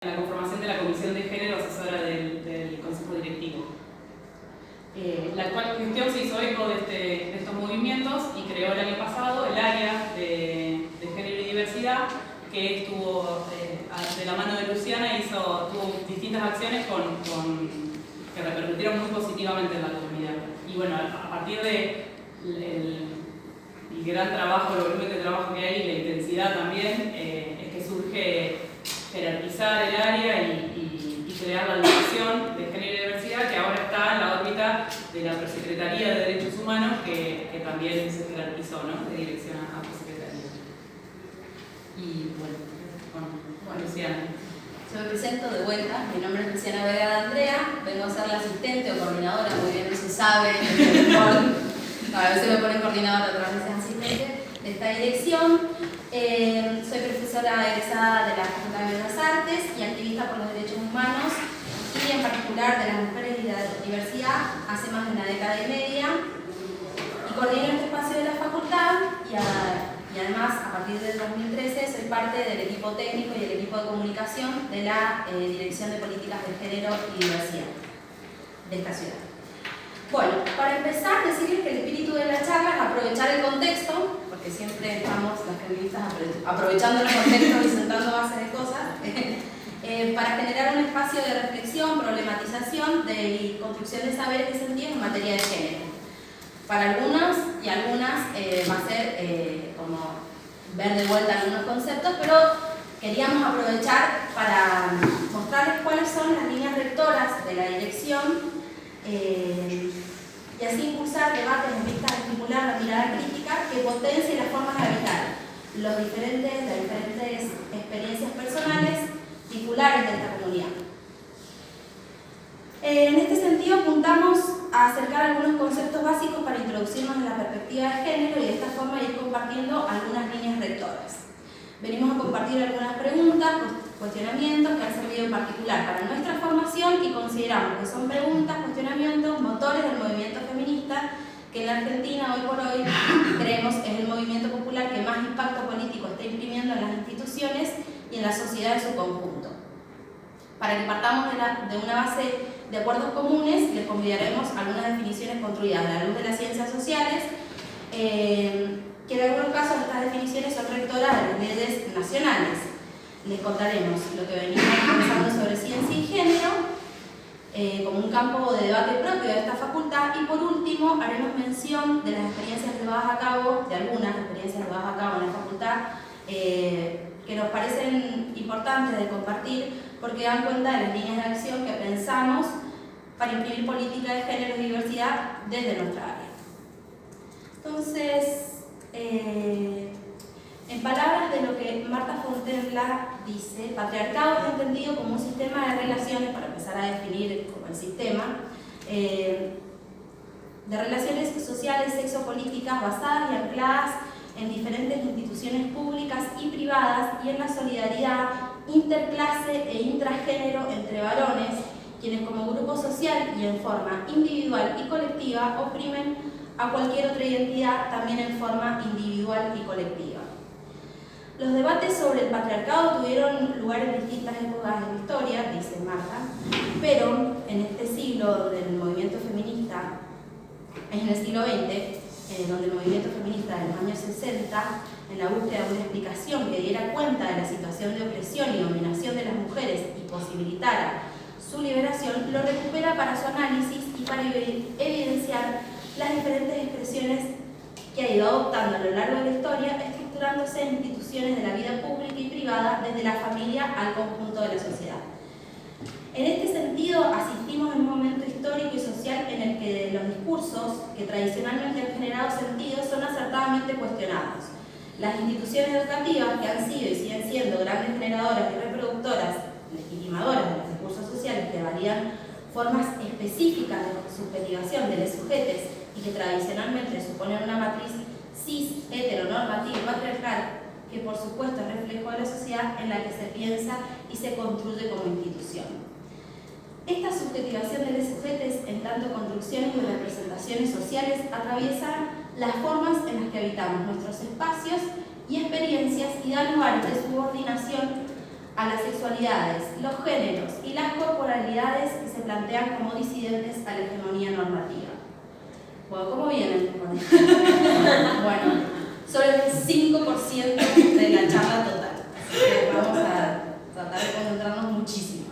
la conformación de la Comisión de Género Asesora del Consejo Directivo. La actual gestión se hizo eco de estos movimientos y creó el año pasado el área de género y diversidad, que estuvo de la mano de Luciana y tuvo distintas acciones que repercutieron muy positivamente en la comunidad. Y bueno, a partir de el gran trabajo, el volumen de trabajo que hay y la intensidad también, es que surge jerarquizar el área y crear la Dirección de Género y Diversidad, que ahora está en la órbita de la Prosecretaría de Derechos Humanos, que también se jerarquizó, ¿no?, de dirección a Prosecretaría. Y bueno, Luciana. Yo me presento de vuelta, mi nombre es Luciana Vega de Andrea, vengo a ser la asistente o coordinadora, muy bien no se sabe, a veces me ponen coordinadora, otras veces asistente de esta dirección. Soy profesora egresada de la Facultad de Bellas Artes y activista por los derechos humanos y en particular de las mujeres y la diversidad hace más de una década y media, y coordino este espacio de la facultad y además a partir del 2013 soy parte del equipo técnico y el equipo de comunicación de la Dirección de Políticas de Género y Diversidad de esta ciudad. Bueno, para empezar, decirles que el espíritu de la charla es aprovechar el contexto, porque siempre estamos las feministas aprovechando los contextos y sentando bases de cosas, para generar un espacio de reflexión, problematización y construcción de saberes y sentidos en materia de género. Para algunos y algunas va a ser como ver de vuelta algunos conceptos, pero queríamos aprovechar para mostrarles cuáles son las líneas rectoras de la dirección y así impulsar debates en vistas de estimular la mirada crítica que potencie las formas de habitar las diferentes experiencias personales titulares de esta comunidad. En este sentido apuntamos a acercar algunos conceptos básicos para introducirnos en la perspectiva de género y de esta forma ir compartiendo algunas líneas rectoras. Venimos a compartir algunas preguntas, cuestionamientos que han servido en particular para nuestra formación y consideramos que son preguntas, cuestionamientos, motores del movimiento feminista que en la Argentina hoy por hoy creemos es el movimiento popular que más impacto político está imprimiendo en las instituciones y en la sociedad en su conjunto. Para que partamos de una base de acuerdos comunes, les convidaremos algunas definiciones construidas a la luz de las ciencias sociales, que en algunos casos estas definiciones son rectoras de las leyes nacionales. Les contaremos lo que venimos pensando sobre ciencia y género, como un campo de debate propio de esta facultad, y por último haremos mención de las experiencias llevadas a cabo, de algunas experiencias llevadas a cabo en la facultad, que nos parecen importantes de compartir porque dan cuenta de las líneas de acción que pensamos para imprimir política de género y diversidad desde nuestra área. Entonces, en palabras de lo que Marta Fontella dice, patriarcado es entendido como un sistema de relaciones, para empezar a definir como el sistema, de relaciones sociales sexopolíticas basadas y ancladas en diferentes instituciones públicas y privadas y en la solidaridad interclase e intragénero entre varones, quienes como grupo social y en forma individual y colectiva oprimen a cualquier otra identidad también en forma individual y colectiva. Los debates sobre el patriarcado tuvieron lugar en distintas épocas de la historia, dice Marta, pero en este siglo del movimiento feminista, en el siglo XX, donde el movimiento feminista de los años 60, en la búsqueda de una explicación que diera cuenta de la situación de opresión y dominación de las mujeres y posibilitara su liberación, lo recupera para su análisis y para evidenciar las diferentes expresiones que ha ido adoptando a lo largo de la historia, estructurándose en instituciones de la vida pública y privada, desde la familia al conjunto de la sociedad. En este sentido, asistimos a un momento histórico y social en el que los discursos que tradicionalmente han generado sentido son acertadamente cuestionados. Las instituciones educativas, que han sido y siguen siendo grandes generadoras y reproductoras, legitimadoras de los discursos sociales que validan formas específicas de subjetivación de los sujetos y que tradicionalmente suponen una matriz cis, heteronormativa y patriarcal, que por supuesto es reflejo de la sociedad en la que se piensa y se construye como institución. Esta subjetivación de los sujetos en tanto construcciones y representaciones sociales atraviesan las formas en las que habitamos nuestros espacios y experiencias y dan lugar de subordinación a las sexualidades, los géneros y las corporalidades que se plantean como disidentes a la hegemonía normativa. Bueno, ¿cómo vienen? Bueno, solo el 5% de la charla total, así que vamos a tratar de concentrarnos muchísimo.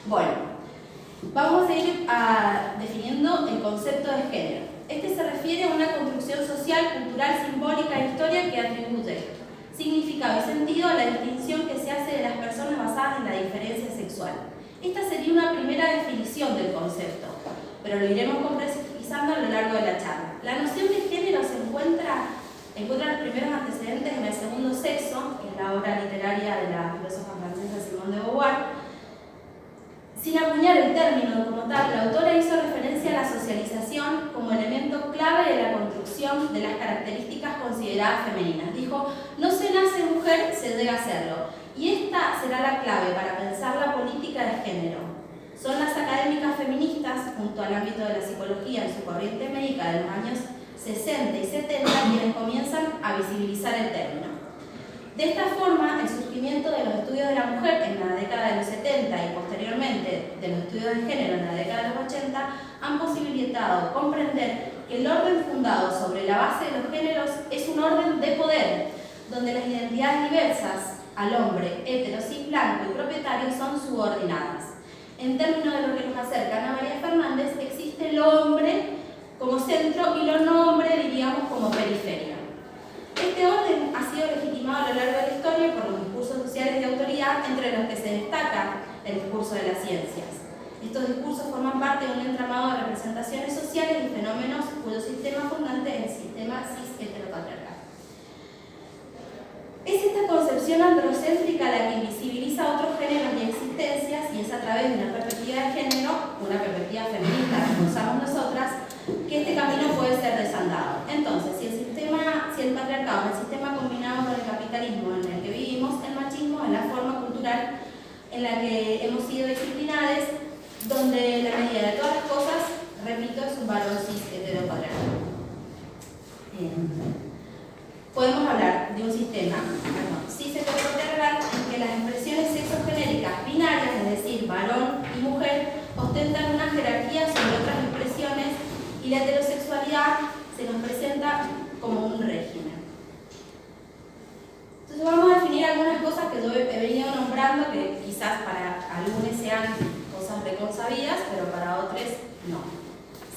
Bueno, vamos a ir definiendo el concepto de género. Este se refiere a una construcción social, cultural, simbólica e historia que atribuye significado y sentido a la distinción que se hace de las personas basadas en la diferencia sexual. Esta sería una primera definición del concepto, pero lo iremos complejizando a lo largo de la charla. La noción de género se encuentra los primeros antecedentes en El segundo sexo, que es la obra literaria de la filósofa francesa Simone de Beauvoir. Sin acuñar el término como tal, la autora hizo referencia a la socialización como elemento clave de la construcción de las características consideradas femeninas. Dijo, no se nace mujer, se debe hacerlo. Y esta será la clave para pensar la política de género. Son las académicas feministas, junto al ámbito de la psicología en su corriente médica de los años 60 y 70, quienes comienzan a visibilizar el término. De esta forma, el surgimiento de los estudios de la mujer en la década de los 70 y posteriormente de los estudios de género en la década de los 80 han posibilitado comprender que el orden fundado sobre la base de los géneros es un orden de poder, donde las identidades diversas al hombre, hetero, cis, blanco y propietario son subordinadas. En términos de lo que nos acercan a María Fernández, existe el hombre como centro y lo no hombre, diríamos, como periferia. Este orden ha sido legitimado a lo largo de la historia por los discursos sociales de autoridad, entre los que se destaca el discurso de las ciencias. Estos discursos forman parte de un entramado de representaciones sociales y fenómenos cuyo sistema fundante es el sistema cis-heteropatriarcal. Es esta concepción androcéntrica la que invisibiliza otros géneros y existencias, y es a través de una perspectiva de género, una perspectiva feminista que usamos nosotras, que este camino puede ser desandado. Entonces, si el patriarcado es el sistema combinado con el capitalismo en el que vivimos, el machismo es la forma cultural en la que hemos sido disciplinadas, donde la medida de todas las cosas, repito, es un varón cis heteropatriarcal. Podemos hablar de un sistema cis heteropatriarcal en que las expresiones sexogenéricas binarias, es decir, varón y mujer, ostentan una jerarquía sobre otras expresiones, y la heterosexualidad se nos presenta como un régimen. Entonces vamos a definir algunas cosas que yo he venido nombrando, que quizás para algunos sean cosas preconcebidas, pero para otros no.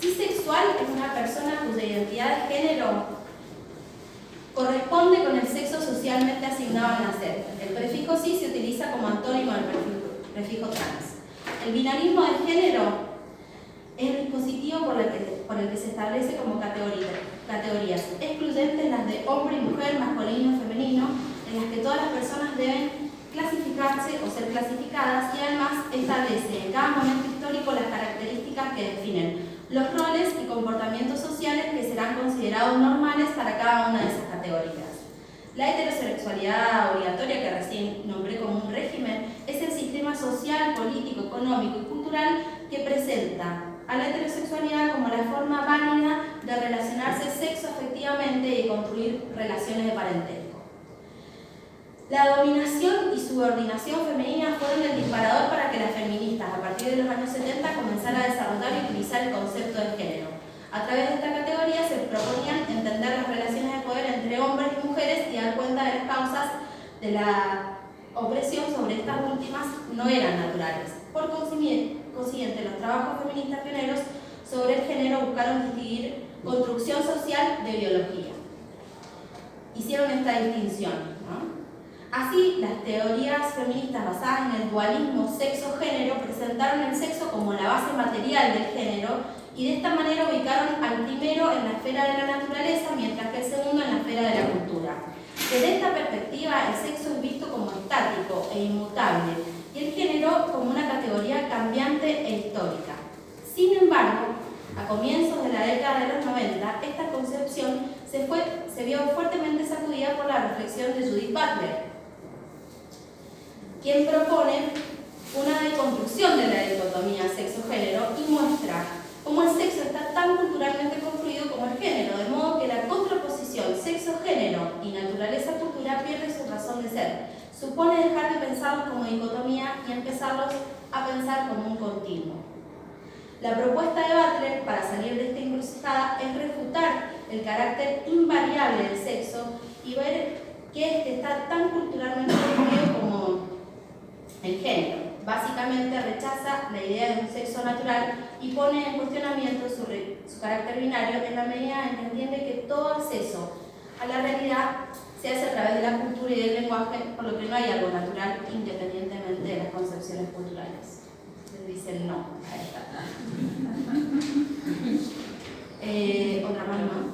Cisexual es una persona cuya identidad de género corresponde con el sexo socialmente asignado al nacer. El prefijo cis se utiliza como antónimo del prefijo trans. El binarismo de género es el dispositivo por el que se establece como categorías excluyentes las de hombre y mujer, masculino y femenino, en las que todas las personas deben clasificarse o ser clasificadas, y además establece en cada momento histórico las características que definen los roles y comportamientos sociales que serán considerados normales para cada una de esas categorías. La heterosexualidad obligatoria, que recién nombré como un régimen, es el sistema social, político, económico y cultural que presenta a la heterosexualidad como la forma válida de relacionarse sexoafectivamente y construir relaciones de parentesco. La dominación y subordinación femenina fueron el disparador para que las feministas, a partir de los años 70, comenzaran a desarrollar y utilizar el concepto de género. A través de esta categoría se proponían entender las relaciones de poder entre hombres y mujeres y dar cuenta de las causas de la opresión sobre estas últimas no eran naturales. Por consiguiente, los trabajos feministas pioneros sobre el género buscaron distinguir construcción social de biología. Hicieron esta distinción, ¿no? Así, las teorías feministas basadas en el dualismo sexo-género presentaron el sexo como la base material del género, y de esta manera ubicaron al primero en la esfera de la naturaleza, mientras que el segundo en la esfera de la cultura. Desde esta perspectiva, el sexo es visto como estático e inmutable, y el género como una categoría cambiante e histórica. Sin embargo, a comienzos de la década de los 90, esta concepción se vio fuertemente sacudida por la reflexión de Judith Butler, quien propone una deconstrucción de la dicotomía sexo-género y muestra cómo el sexo está tan culturalmente construido como el género, de modo que la contraposición sexo-género y naturaleza-cultura pierde su razón de ser. supone dejar de pensarlos como dicotomía y empezarlos a pensar como un continuo. La propuesta de Butler para salir de esta encrucijada es refutar el carácter invariable del sexo y ver que este está tan culturalmente definido como el género. Básicamente rechaza la idea de un sexo natural y pone en cuestionamiento su carácter binario en la medida en que entiende que todo acceso a la realidad se hace a través de la cultura y del lenguaje, por lo que no hay algo natural independientemente de las concepciones culturales. Les dicen no a esta. Otra más, ¿no?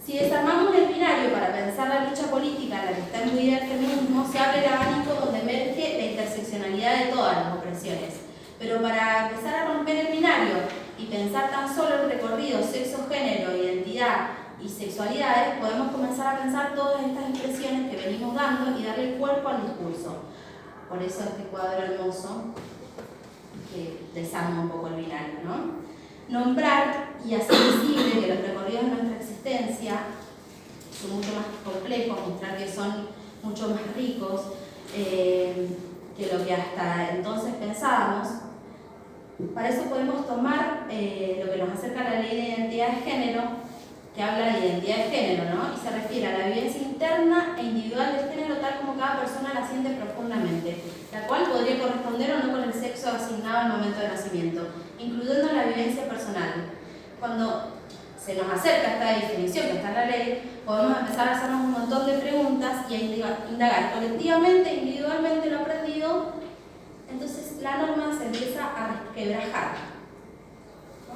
Si desarmamos el binario para pensar la lucha política en la que está imbuida el feminismo, se abre el abanico donde emerge la interseccionalidad de todas las opresiones. Pero para empezar a romper el binario y pensar tan solo el recorrido sexo, género, identidad y sexualidades, podemos comenzar a pensar todas estas expresiones que venimos dando y darle cuerpo al discurso. Por eso este cuadro hermoso que desarma un poco el binario, ¿no? Nombrar y hacer visible que los recorridos de nuestra existencia son mucho más complejos, mostrar que son mucho más ricos que lo que hasta entonces pensábamos. Para eso podemos tomar lo que nos acerca a la ley de identidad de género, que habla de identidad de género, ¿no? Y se refiere a la vivencia interna e individual del género tal como cada persona la siente profundamente, la cual podría corresponder o no con el sexo asignado al momento de nacimiento, incluyendo la vivencia personal. Cuando se nos acerca esta definición que está en la ley, podemos empezar a hacernos un montón de preguntas y a indagar colectivamente e individualmente lo aprendido. Entonces la norma se empieza a resquebrajar, ¿no?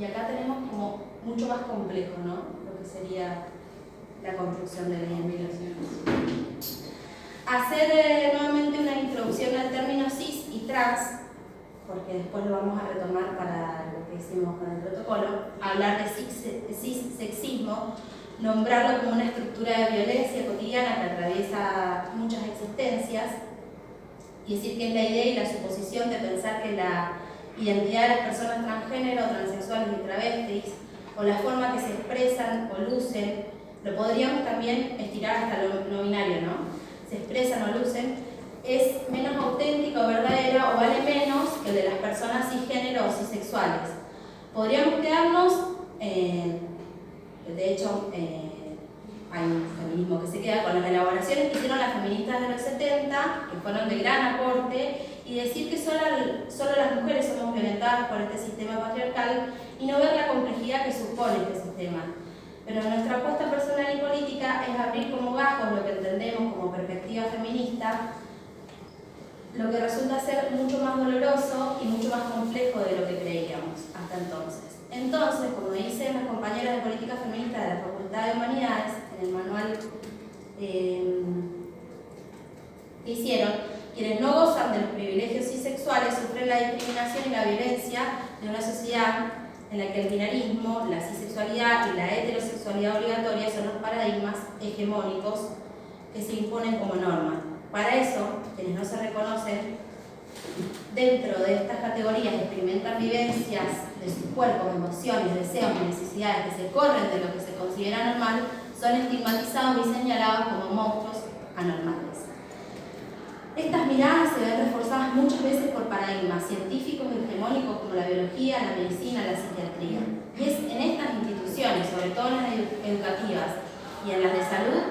Y acá tenemos como mucho más complejo, ¿no? Lo que sería la construcción de la identificación. Hacer nuevamente una introducción al término cis y trans, porque después lo vamos a retomar para lo que hicimos con el protocolo, hablar de cissexismo, nombrarlo como una estructura de violencia cotidiana que atraviesa muchas existencias, y decir que es la idea y la suposición de pensar que la identidad de las personas transgénero, transexuales y travestis, o la forma que se expresan o lucen, lo podríamos también estirar hasta lo no binario, ¿no? Se expresan o lucen, es menos auténtica o verdadera o vale menos que el de las personas cisgénero o cisexuales. Podríamos quedarnos, de hecho, hay un feminismo que se queda con las elaboraciones que hicieron las feministas de los 70, que fueron de gran aporte, y decir que solo las mujeres somos violentadas por este sistema patriarcal y no ver la complejidad que supone este sistema. Pero nuestra apuesta personal y política es abrir como gajos lo que entendemos como perspectiva feminista, lo que resulta ser mucho más doloroso y mucho más complejo de lo que creíamos hasta entonces. Entonces, como dicen las compañeras de política feminista de la Facultad de Humanidades, en el manual que hicieron, quienes no gozan de los privilegios cisexuales sufren la discriminación y la violencia de una sociedad en la que el binarismo, la cisexualidad y la heterosexualidad obligatoria son los paradigmas hegemónicos que se imponen como norma. Para eso, quienes no se reconocen dentro de estas categorías experimentan vivencias de sus cuerpos, emociones, deseos y necesidades que se corren de lo que se considera normal, son estigmatizados y señalados como monstruos anormales. Estas miradas se ven reforzadas muchas veces por paradigmas científicos y hegemónicos como la biología, la medicina, la psiquiatría. Y es en estas instituciones, sobre todo en las educativas y en las de salud,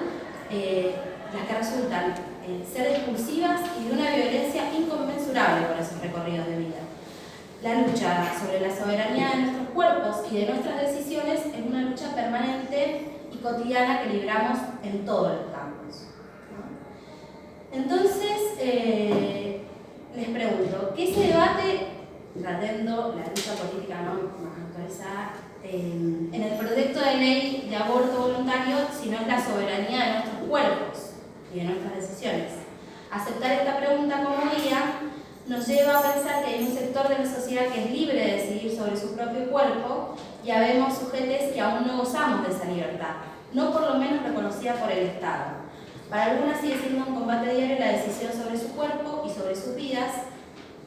las que resultan ser expulsivas y de una violencia inconmensurable por esos recorridos de vida. La lucha sobre la soberanía de nuestros cuerpos y de nuestras decisiones es una lucha permanente y cotidiana que libramos en todos los campos, ¿no? Entonces, les pregunto, ¿qué se debate, tratando la lucha política más actualizada, en el proyecto de ley de aborto voluntario, si no es la soberanía de nuestros cuerpos y de nuestras decisiones? Aceptar esta pregunta como guía nos lleva a pensar que hay un sector de la sociedad que es libre de decidir sobre su propio cuerpo y habemos sujetos que aún no gozamos de esa libertad, no por lo menos reconocida por el Estado. Para algunas sigue siendo un combate diario la decisión sobre su cuerpo y sobre sus vidas.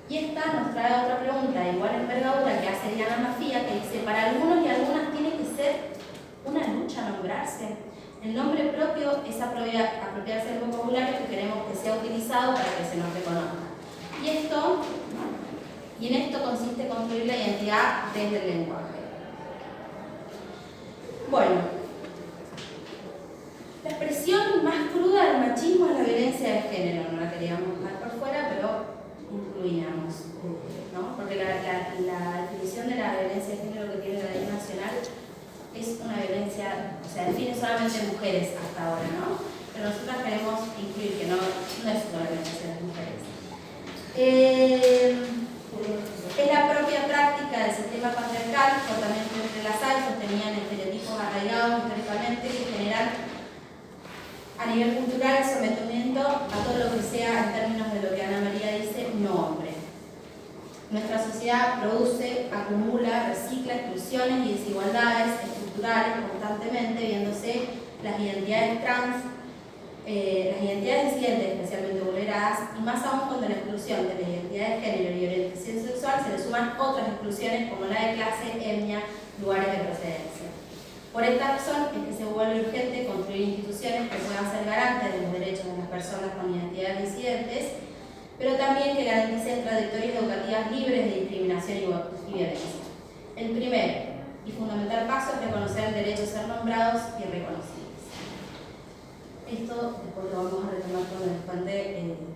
Y esta nos trae otra pregunta, igual envergadura, que hace Diana Mafía, que dice: para algunos y algunas tiene que ser una lucha nombrarse. El nombre propio es apropiarse del vocabulario que queremos que sea utilizado para que se nos reconozca. Y en esto consiste construir la identidad desde el lenguaje. Bueno, la expresión más cruda del machismo es la violencia de género. No la queríamos dejar por fuera, pero incluíamos, ¿no? Porque la definición de la violencia de género que tiene la ley nacional es una violencia, o sea, define solamente mujeres hasta ahora, ¿no? Pero nosotros queremos incluir que no es una violencia de las mujeres. Es la propia práctica del sistema patriarcal, totalmente entrelazada y sostenida en estereotipos arraigados históricamente que generan a nivel cultural el sometimiento a todo lo que sea, en términos de lo que Ana María dice, no hombre. Nuestra sociedad produce, acumula, recicla exclusiones y desigualdades estructurales constantemente, viéndose las identidades trans, las identidades disidentes especialmente vulneradas, y más aún cuando la exclusión de la identidad de género y orientación sexual se le suman otras exclusiones como la de clase, etnia, lugares de procedencia. Por esta razón es que se vuelve urgente construir instituciones que puedan ser garantes de los derechos de las personas con identidades disidentes, pero también que garanticen trayectorias educativas libres de discriminación y violencia. El primer y fundamental paso es reconocer el derecho a ser nombrados y reconocidos. Esto después lo vamos a retomar con el expande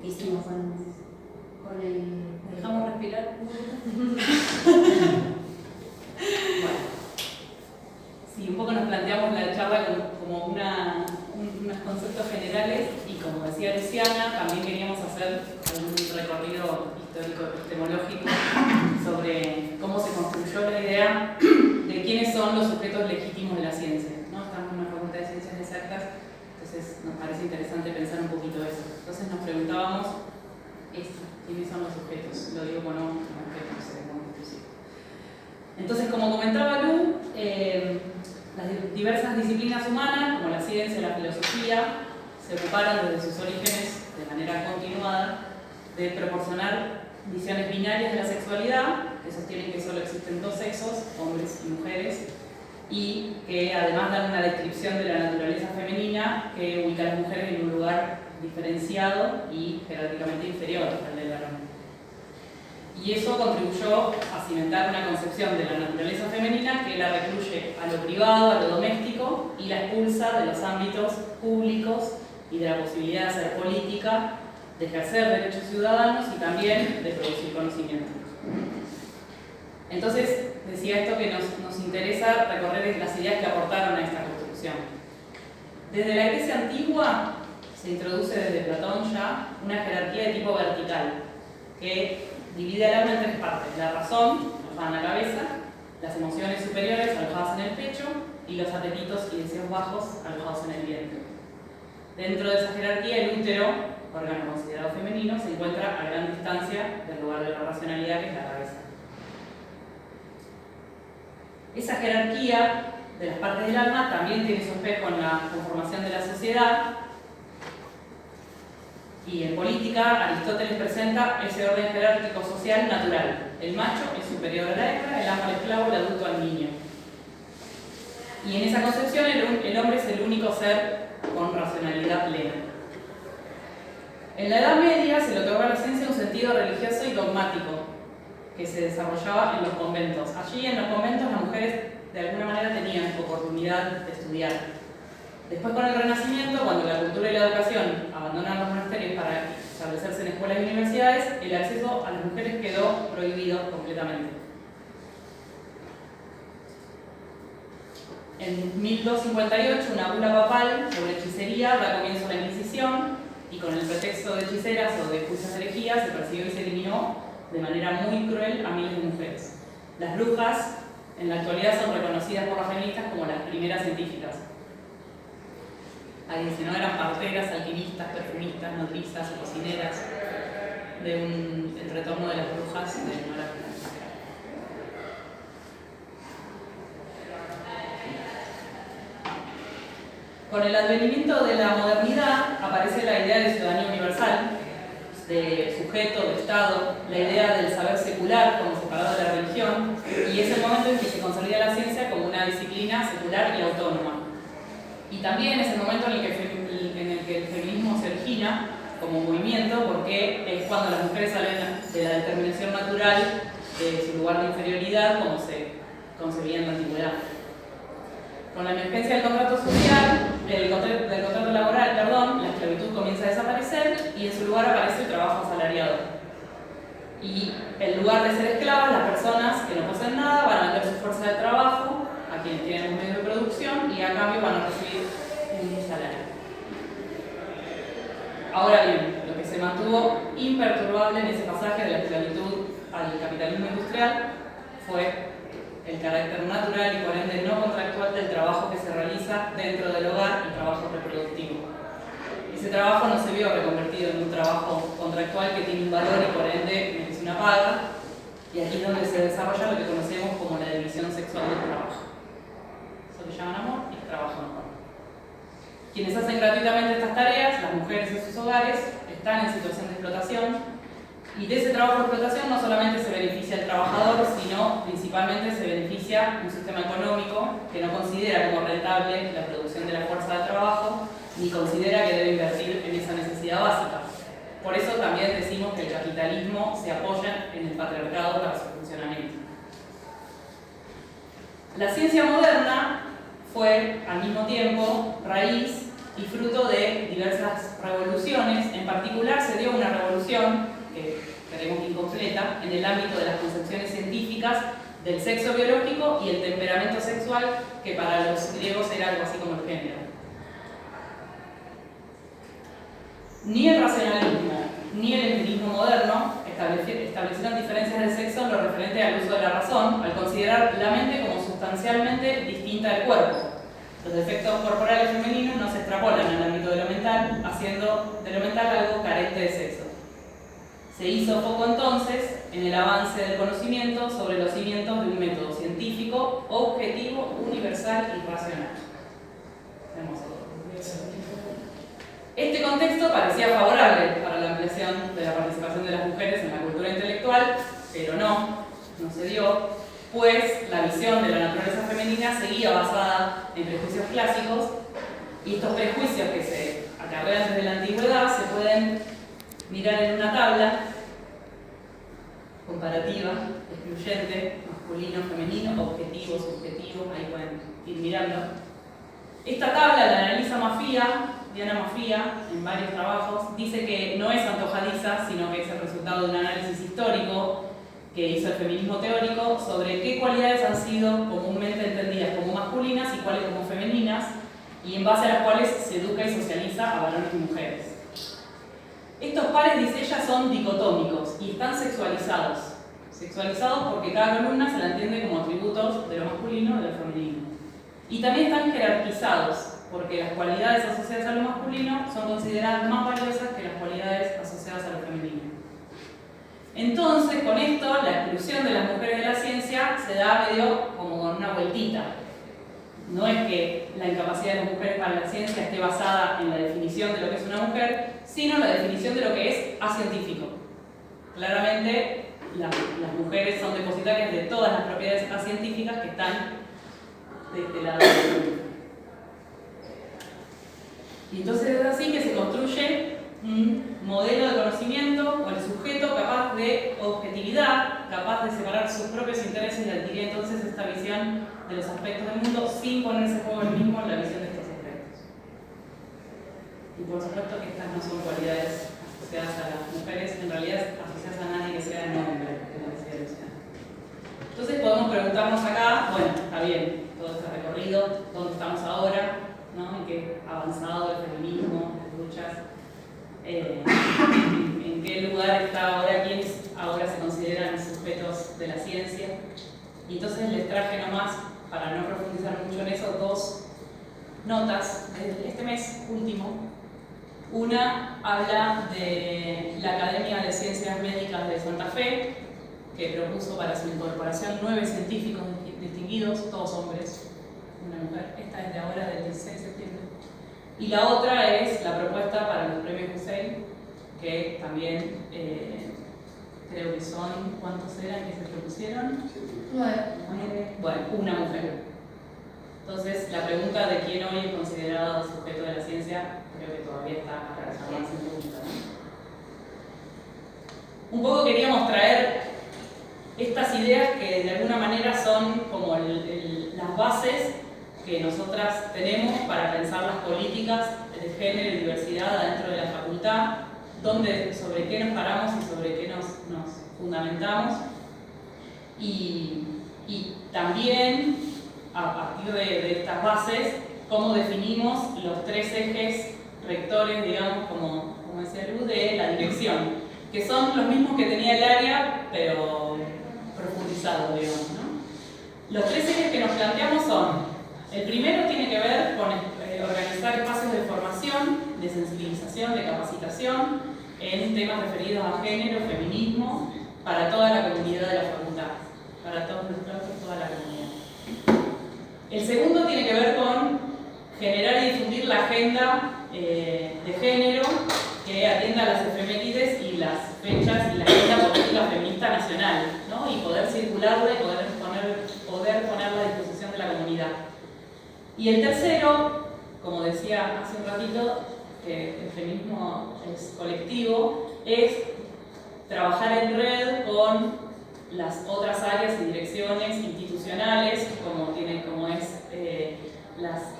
que hicimos con el... ¿Dejamos respirar? Bueno, sí, un poco nos planteamos la charla como unos conceptos generales y como decía Luciana, también queríamos hacer un recorrido histórico epistemológico sobre cómo se construyó la idea de quiénes son los sujetos legítimos de la ciencia, ¿no? Estamos en una facultad de ciencias exactas, entonces nos parece interesante pensar un poquito eso. Entonces nos preguntábamos quiénes son los sujetos, lo digo con objetos, como inclusive. Entonces, como comentaba Lu, las diversas disciplinas humanas, como la ciencia y la filosofía, se ocuparon desde sus orígenes de manera continuada de proporcionar visiones binarias de la sexualidad, que sostienen que solo existen dos sexos, hombres y mujeres, y que además dan una descripción de la naturaleza femenina que ubica a las mujeres en un lugar diferenciado y jerárquicamente inferior al del varón. Y eso contribuyó a cimentar una concepción de la naturaleza femenina que la recluye a lo privado, a lo doméstico, y la expulsa de los ámbitos públicos y de la posibilidad de hacer política, de ejercer derechos ciudadanos y también de producir conocimiento. Entonces, decía esto que nos interesa recorrer las ideas que aportaron a esta construcción. Desde la Grecia antigua se introduce desde Platón ya una jerarquía de tipo vertical, que divide al alma en tres partes: la razón, alojada en la cabeza, las emociones superiores, alojadas en el pecho, y los apetitos y deseos bajos, alojados en el vientre. Dentro de esa jerarquía, el útero, órgano considerado femenino, se encuentra a gran distancia del lugar de la racionalidad, que es la cabeza. Esa jerarquía de las partes del alma también tiene su espejo en la conformación de la sociedad, y en política Aristóteles presenta ese orden jerárquico social natural. El macho es superior a la hembra, el amo al esclavo, el adulto al niño. Y en esa concepción el hombre es el único ser con racionalidad plena. En la Edad Media se le otorgó a la ciencia un sentido religioso y dogmático que se desarrollaba en los conventos. Allí en los conventos las mujeres de alguna manera tenían oportunidad de estudiar. Después, con el Renacimiento, cuando la cultura y la educación abandonan los monasterios para establecerse en escuelas y universidades, el acceso a las mujeres quedó prohibido completamente. En 1258, una bula papal sobre hechicería da comienzo a la Inquisición, y con el pretexto de hechiceras o de justas herejías se persiguió y se eliminó de manera muy cruel a miles de mujeres. Las brujas en la actualidad son reconocidas por las feministas como las primeras científicas. Alguien, si no, eran parteras, alquimistas, perfumistas, nodrizas, cocineras, del retorno de las brujas de Nora. Con el advenimiento de la modernidad aparece la idea de ciudadanía universal, de sujeto, de Estado, la idea del saber secular como separado de la religión, y es el momento en que se consolida la ciencia como una disciplina secular y autónoma. Y también es el momento en el que el feminismo se origina como movimiento, porque es cuando las mujeres salen de la determinación natural de su lugar de inferioridad, como se concebía en la antigüedad. Con la emergencia del contrato social, del contrato laboral, la esclavitud comienza a desaparecer y en su lugar aparece el trabajo asalariado. Y en lugar de ser esclavas, las personas que no poseen nada van a vender su fuerza de trabajo a quienes tienen un medio de producción y a cambio van a recibir un salario. Ahora bien, lo que se mantuvo imperturbable en ese pasaje de la esclavitud al capitalismo industrial fue el carácter natural y por ende no contractual del trabajo que se realiza dentro del hogar, el trabajo reproductivo. Ese trabajo no se vio reconvertido en un trabajo contractual que tiene un valor y por ende merece una paga, y aquí es donde se desarrolla lo que conocemos como la división sexual del trabajo. Eso le llaman amor y trabajo no. Quienes hacen gratuitamente estas tareas, las mujeres en sus hogares, están en situación de explotación, y de ese trabajo de explotación no solamente se beneficia el trabajador, sino principalmente se beneficia un sistema económico que no considera como rentable la producción de la fuerza de trabajo, ni considera que debe invertir en esa necesidad básica. Por eso también decimos que el capitalismo se apoya en el patriarcado para su funcionamiento. La ciencia moderna fue al mismo tiempo raíz y fruto de diversas revoluciones. En particular se dio una revolución, que creemos incompleta, en el ámbito de las concepciones científicas del sexo biológico y el temperamento sexual, que para los griegos era algo así como el género. Ni el racionalismo ni el empirismo moderno establecieron diferencias del sexo en lo referente al uso de la razón, al considerar la mente como sustancialmente distinta del cuerpo. Los defectos corporales femeninos no se extrapolan al ámbito de lo mental, haciendo de lo mental algo carente de sexo. Se hizo foco entonces en el avance del conocimiento sobre los cimientos de un método científico, objetivo, universal y racional. Este contexto parecía favorable para la ampliación de la participación de las mujeres en la cultura intelectual, pero no se dio, pues la visión de la naturaleza femenina seguía basada en prejuicios clásicos, y estos prejuicios que se acarrean desde la antigüedad se pueden mirar en una tabla comparativa, excluyente, masculino, femenino, objetivo, subjetivo, ahí pueden ir mirando. Esta tabla la analiza Diana Maffia, en varios trabajos, dice que no es antojadiza, sino que es el resultado de un análisis histórico que hizo el feminismo teórico sobre qué cualidades han sido comúnmente entendidas como masculinas y cuáles como femeninas, y en base a las cuales se educa y socializa a varones y mujeres. Estos pares, dice ella, son dicotómicos y están sexualizados. Sexualizados porque cada columna se la entiende como atributos de lo masculino y de lo femenino. Y también están jerarquizados, porque las cualidades asociadas a lo masculino son consideradas más valiosas que las cualidades asociadas a lo femenino. Entonces, con esto, la exclusión de las mujeres de la ciencia se da medio como con una vueltita. No es que la incapacidad de las mujeres para la ciencia esté basada en la definición de lo que es una mujer, sino en la definición de lo que es acientífico. Claramente, las mujeres son depositarias de todas las propiedades acientíficas que están de este lado del mundo. Y entonces es así que se construye un modelo de conocimiento o el sujeto capaz de objetividad, capaz de separar sus propios intereses y adquirir entonces esta visión de los aspectos del mundo sin ponerse en juego el mismo en la visión de estos aspectos. Y por supuesto que estas no son cualidades asociadas a las mujeres, en realidad asociadas a nadie que sea hombre, como decía Luciana. Entonces podemos preguntarnos acá, bueno, está bien, todo este recorrido, ¿dónde estamos ahora? ¿No? ¿En qué ha avanzado el feminismo, las luchas? ¿En qué lugar está ahora? ¿Quiénes ahora se consideran sujetos de la ciencia? Y entonces les traje nomás, para no profundizar mucho en eso, dos notas de este mes último. Una habla de la Academia de Ciencias Médicas de Santa Fe, que propuso para su incorporación 9 científicos distinguidos, todos hombres, una mujer. Esta es de ahora, del 16 de septiembre. Y la otra es la propuesta para los premios Hussein, que también creo que son, ¿cuántos eran que se propusieron? 9. Bueno, una mujer. Entonces, la pregunta de quién hoy es considerado sujeto de la ciencia, creo que todavía está más en pregunta, ¿no? Un poco queríamos traer estas ideas que de alguna manera son como las bases que nosotras tenemos para pensar las políticas de género y diversidad adentro de la facultad, sobre qué nos paramos y sobre qué nos fundamentamos. Y también, a partir de estas bases, cómo definimos los tres ejes rectores, digamos, como decía Luz, de la dirección, que son los mismos que tenía el área, pero profundizados, digamos, ¿no? Los tres ejes que nos planteamos son: el primero tiene que ver con organizar espacios de formación, de sensibilización, de capacitación en temas referidos a género, feminismo, para toda la comunidad de la facultad, para todos los claustros, toda la comunidad. El segundo tiene que ver con generar y difundir la agenda de género que atienda a las efemérides y las fechas y la agenda política feminista nacional, ¿no? Y poder circularla y poder ponerla a disposición de la comunidad. Y el tercero, como decía hace un ratito, que el feminismo es colectivo, es trabajar en red con las otras áreas y direcciones institucionales, como es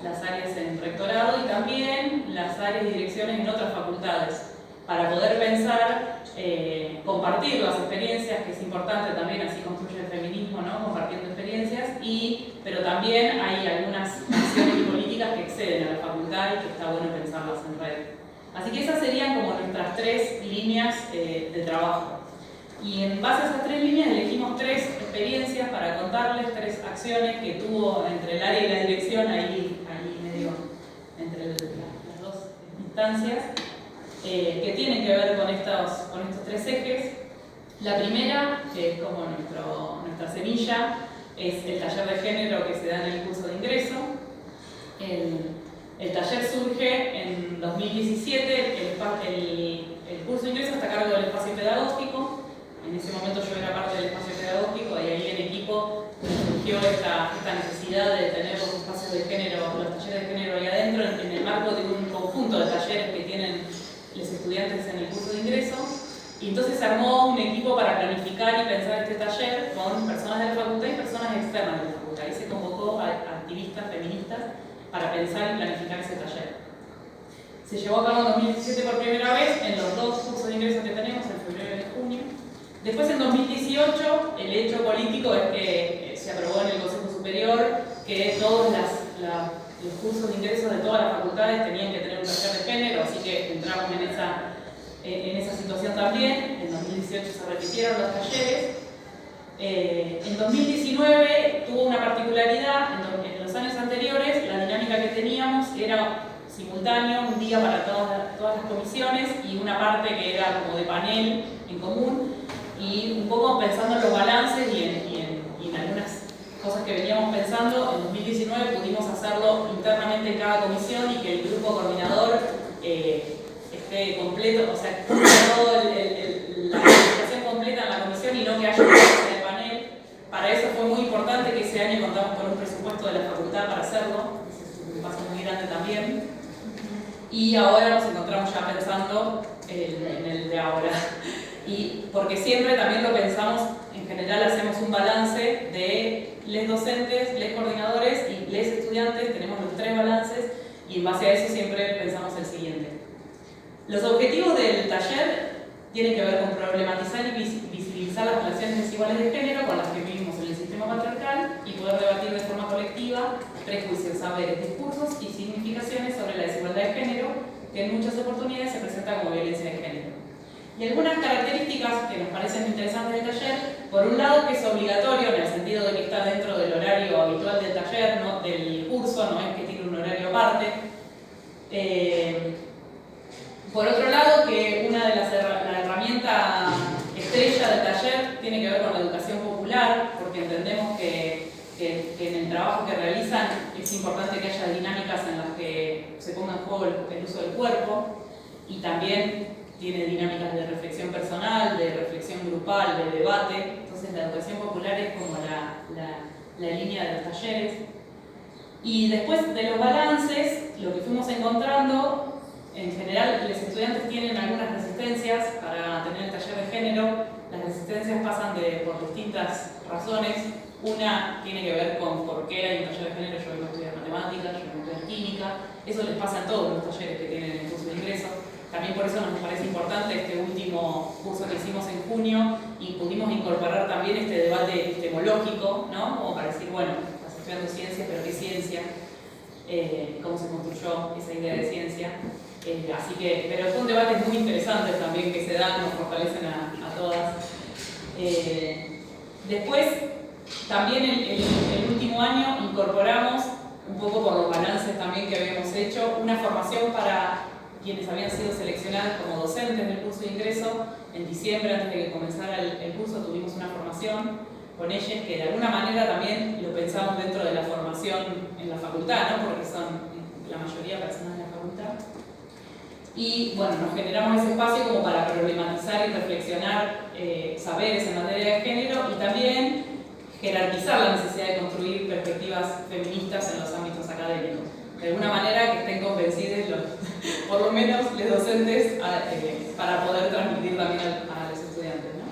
las áreas en rectorado y también las áreas y direcciones en otras facultades, para poder pensar, compartir las experiencias, que es importante también, así construye el feminismo, ¿no? Compartiendo experiencias, pero también hay algunas acciones y políticas que exceden a la facultad y que está bueno pensarlas en red. Así que esas serían como nuestras tres líneas de trabajo. Y en base a esas tres líneas elegimos tres experiencias para contarles, tres acciones que tuvo entre el área y la dirección, ahí medio entre las dos instancias, que tienen que ver con estos tres ejes. La primera, que es como nuestra semilla, es el taller de género que se da en el curso de ingreso. El taller surge en 2017, el curso de ingreso está a cargo del espacio pedagógico. En ese momento yo era parte del espacio pedagógico y ahí en equipo surgió esta necesidad de tener los espacios de género, los talleres de género ahí adentro, en el marco de un conjunto de talleres que tienen los estudiantes en el curso de ingreso. Y entonces se armó un equipo para planificar y pensar este taller con personas de la facultad y personas externas de la facultad. Y se convocó a activistas feministas para pensar y planificar ese taller. Se llevó a cabo en 2017 por primera vez en los dos cursos de ingreso que tenemos, en febrero y en junio. Después, en 2018, el hecho político es que se aprobó en el Consejo Superior que todos los cursos de ingreso de todas las facultades tenían que tener un taller de género, así que entramos en esa situación también. En 2018 se repitieron los talleres. En 2019 tuvo una particularidad. En los años anteriores la dinámica que teníamos era simultáneo, un día para todas las comisiones y una parte que era como de panel en común, y un poco pensando en los balances y en algunas cosas que veníamos pensando. En 2019 pudimos hacerlo internamente en cada comisión y que el grupo coordinador esté completo, o sea, toda la organización completa en la comisión y no que haya una clase de panel. Para eso fue muy importante que ese año contamos con un presupuesto de la facultad para hacerlo. Ese es un paso muy grande también. Y ahora nos encontramos ya pensando en el de ahora. Y porque siempre también lo pensamos, en general hacemos un balance de les docentes, les coordinadores y les estudiantes, tenemos los tres balances y en base a eso siempre pensamos el siguiente. Los objetivos del taller tienen que ver con problematizar y visibilizar las relaciones desiguales de género con las que vivimos en el sistema patriarcal y poder debatir de forma colectiva prejuicios, saberes, discursos y significaciones sobre la desigualdad de género, que en muchas oportunidades se presenta como violencia de género. Y algunas características que nos parecen interesantes del taller: por un lado, que es obligatorio en el sentido de que está dentro del horario habitual del taller, ¿no? Del curso, no es que tiene un horario aparte. Por otro lado, que la herramienta estrella del taller tiene que ver con la educación popular, porque entendemos que en el trabajo que realizan es importante que haya dinámicas en las que se ponga en juego el uso del cuerpo, y también tiene dinámicas de reflexión personal, de reflexión grupal, de debate. Entonces la educación popular es como la línea de los talleres. Y después de los balances, lo que fuimos encontrando, en general los estudiantes tienen algunas resistencias para tener el taller de género. Las resistencias pasan por distintas razones. Una tiene que ver con por qué hay un taller de género. Yo vengo a estudiar matemáticas, yo vengo a estudiar química. Eso les pasa a todos los talleres que tienen el curso de ingreso. También por eso nos parece importante este último curso que hicimos en junio y pudimos incorporar también este debate epistemológico, ¿no? Como para decir, bueno, estás estudiando ciencia, pero ¿qué ciencia? Cómo se construyó esa idea de ciencia. Así que, pero son debates muy interesantes también que se dan, nos fortalecen a todas. Después, también el último año incorporamos, un poco por los balances también que habíamos hecho, una formación para quienes habían sido seleccionados como docentes del curso de ingreso. En diciembre, antes de que comenzara el curso, tuvimos una formación con ellas que de alguna manera también lo pensamos dentro de la formación en la facultad, ¿no? Porque son la mayoría personas de la facultad. Y bueno, nos generamos ese espacio como para problematizar y reflexionar saberes en materia de género y también jerarquizar la necesidad de construir perspectivas feministas en los ámbitos académicos. De alguna manera que estén convencidos, por lo menos los docentes, para poder transmitir también a los estudiantes, ¿no?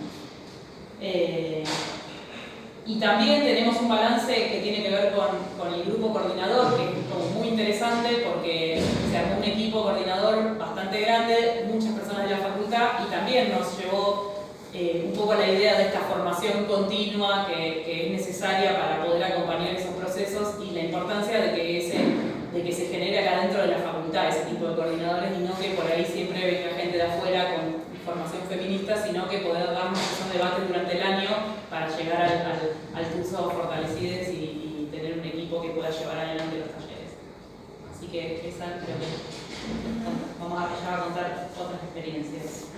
Y también tenemos un balance que tiene que ver con el grupo coordinador, que es como muy interesante porque se armó un equipo coordinador bastante grande, muchas personas de la facultad, y también nos llevó un poco a la idea de esta formación continua que es necesaria para poder acompañar esos procesos y la importancia de que se genere acá dentro de la facultad ese tipo de coordinadores y no que por ahí siempre venga gente de afuera con formación feminista, sino que poder darnos esos debates durante el año para llegar al curso fortalecidos y tener un equipo que pueda llevar adelante los talleres. Así que esa creo que vamos a contar otras experiencias.